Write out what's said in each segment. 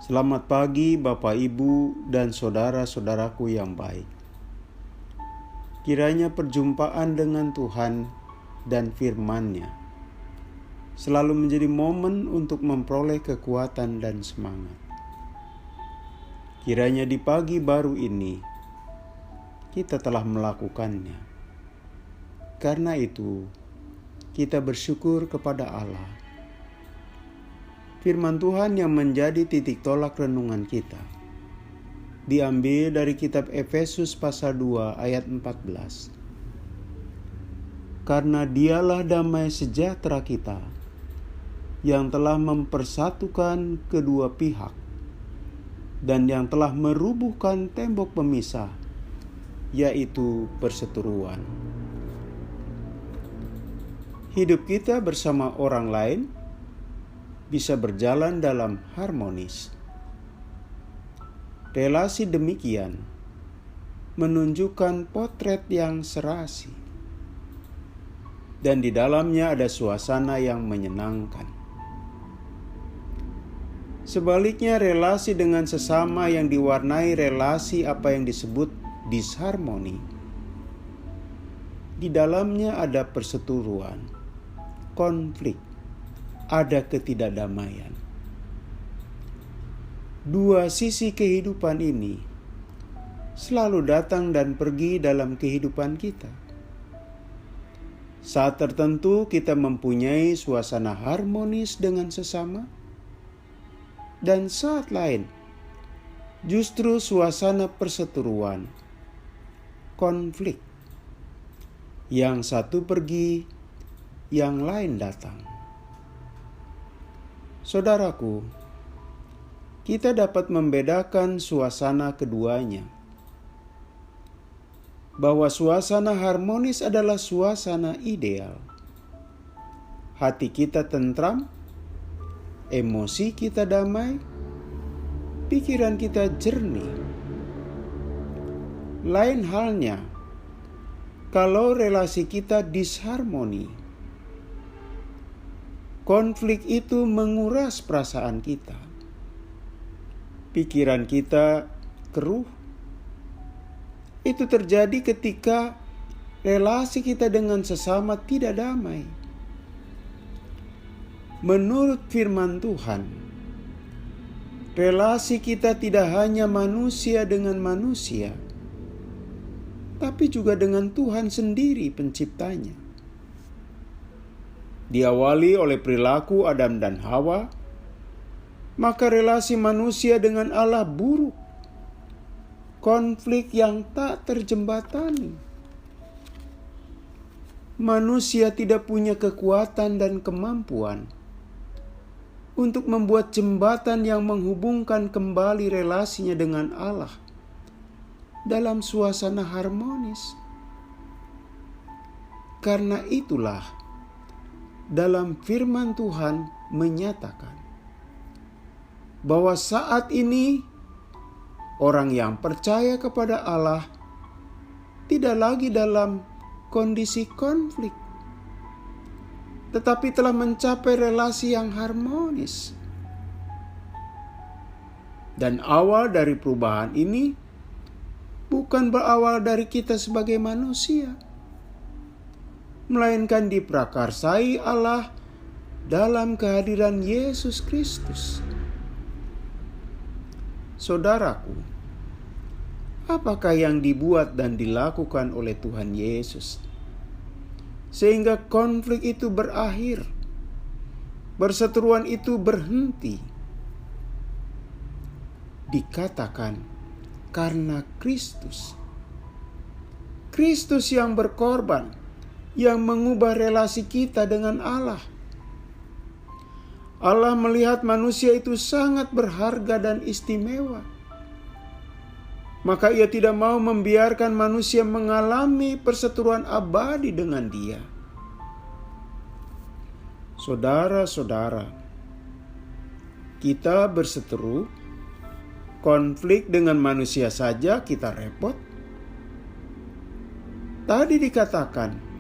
Selamat pagi Bapak, Ibu, dan saudara-saudaraku yang baik. Kiranya perjumpaan dengan Tuhan dan firman-Nya selalu menjadi momen untuk memperoleh kekuatan dan semangat. Kiranya di pagi baru ini kita telah melakukannya. Karena itu, kita bersyukur kepada Allah. Firman Tuhan yang menjadi titik tolak renungan kita diambil dari kitab Efesus pasal 2 ayat 14. Karena dialah damai sejahtera kita yang telah mempersatukan kedua pihak dan yang telah merubuhkan tembok pemisah, yaitu perseteruan. Hidup kita bersama orang lain bisa berjalan dalam harmonis. Relasi demikian menunjukkan potret yang serasi, dan di dalamnya ada suasana yang menyenangkan. Sebaliknya, relasi dengan sesama yang diwarnai relasi apa yang disebut disharmoni. Di dalamnya ada perseteruan, konflik, ada ketidakdamaian. Dua sisi kehidupan ini selalu datang dan pergi dalam kehidupan kita. Saat tertentu kita mempunyai suasana harmonis dengan sesama, dan saat lain justru suasana perseteruan, konflik. Yang satu pergi, yang lain datang. Saudaraku, kita dapat membedakan suasana keduanya. Bahwa suasana harmonis adalah suasana ideal. Hati kita tentram, emosi kita damai, pikiran kita jernih. Lain halnya kalau relasi kita disharmoni. Konflik itu menguras perasaan kita. Pikiran kita keruh. Itu terjadi ketika relasi kita dengan sesama tidak damai. Menurut firman Tuhan, relasi kita tidak hanya manusia dengan manusia, tapi juga dengan Tuhan sendiri penciptanya. Diawali oleh perilaku Adam dan Hawa, maka relasi manusia dengan Allah buruk. Konflik yang tak terjembatani. Manusia tidak punya kekuatan dan kemampuan untuk membuat jembatan yang menghubungkan kembali relasinya dengan Allah dalam suasana harmonis. Karena itulah dalam firman Tuhan menyatakan bahwa saat ini orang yang percaya kepada Allah tidak lagi dalam kondisi konflik, tetapi telah mencapai relasi yang harmonis. Dan awal dari perubahan ini bukan berawal dari kita sebagai manusia, melainkan diprakarsai Allah dalam kehadiran Yesus Kristus. Saudaraku, apakah yang dibuat dan dilakukan oleh Tuhan Yesus sehingga konflik itu berakhir, perseteruan itu berhenti? Dikatakan karena Kristus. Kristus yang berkorban, yang mengubah relasi kita dengan Allah. Allah melihat manusia itu sangat berharga dan istimewa. Maka ia tidak mau membiarkan manusia mengalami perseteruan abadi dengan Dia. Saudara-saudara, kita berseteru, konflik dengan manusia saja kita repot. Tadi dikatakan,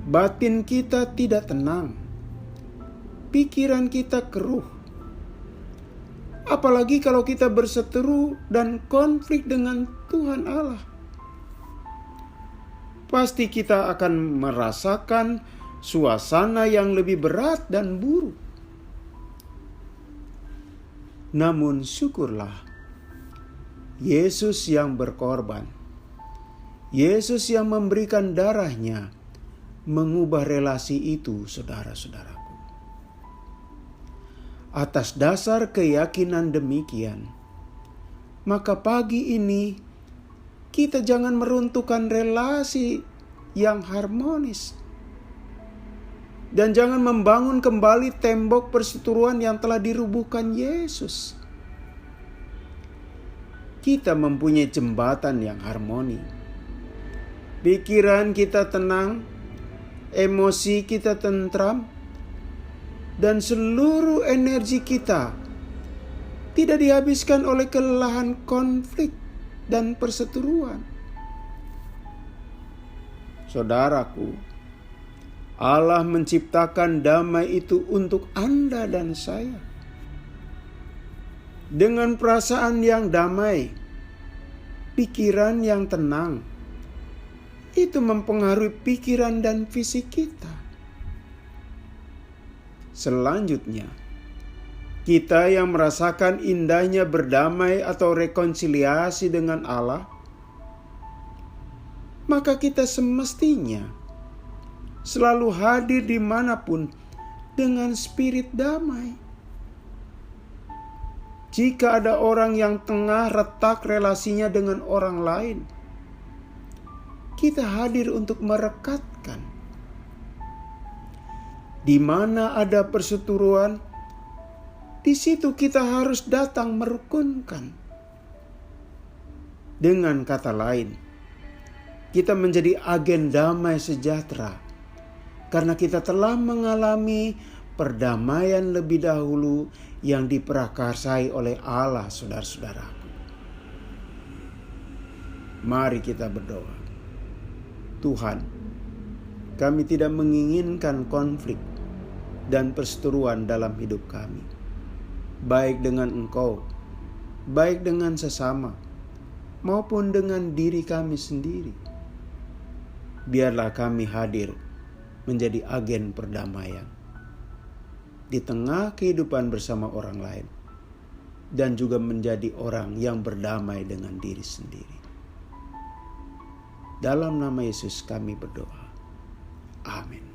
batin kita tidak tenang, pikiran kita keruh. Apalagi kalau kita berseteru dan konflik dengan Tuhan Allah. Pasti kita akan merasakan suasana yang lebih berat dan buruk. Namun syukurlah, Yesus yang berkorban, Yesus yang memberikan darahnya, mengubah relasi itu, saudara-saudaraku. Atas dasar keyakinan demikian, maka pagi ini kita jangan meruntuhkan relasi yang harmonis. Dan jangan membangun kembali tembok perseteruan yang telah dirubuhkan Yesus. Kita mempunyai jembatan yang harmoni. Pikiran kita tenang, emosi kita tentram, dan seluruh energi kita tidak dihabiskan oleh kelelahan konflik dan perseteruan. Saudaraku, Allah menciptakan damai itu untuk Anda dan saya. Dengan perasaan yang damai, pikiran yang tenang, itu mempengaruhi pikiran dan fisik kita. Selanjutnya, kita yang merasakan indahnya berdamai atau rekonsiliasi dengan Allah, maka kita semestinya selalu hadir dimanapun dengan spirit damai. Jika ada orang yang tengah retak relasinya dengan orang lain, kita hadir untuk merekatkan. Di mana ada perseteruan, di situ kita harus datang merukunkan. Dengan kata lain, kita menjadi agen damai sejahtera karena kita telah mengalami perdamaian lebih dahulu yang diprakarsai oleh Allah, saudara-saudaraku. Mari kita berdoa. Tuhan, kami tidak menginginkan konflik dan perseteruan dalam hidup kami, baik dengan Engkau, baik dengan sesama, maupun dengan diri kami sendiri. Biarlah kami hadir menjadi agen perdamaian di tengah kehidupan bersama orang lain, dan juga menjadi orang yang berdamai dengan diri sendiri. Dalam nama Yesus kami berdoa. Amin.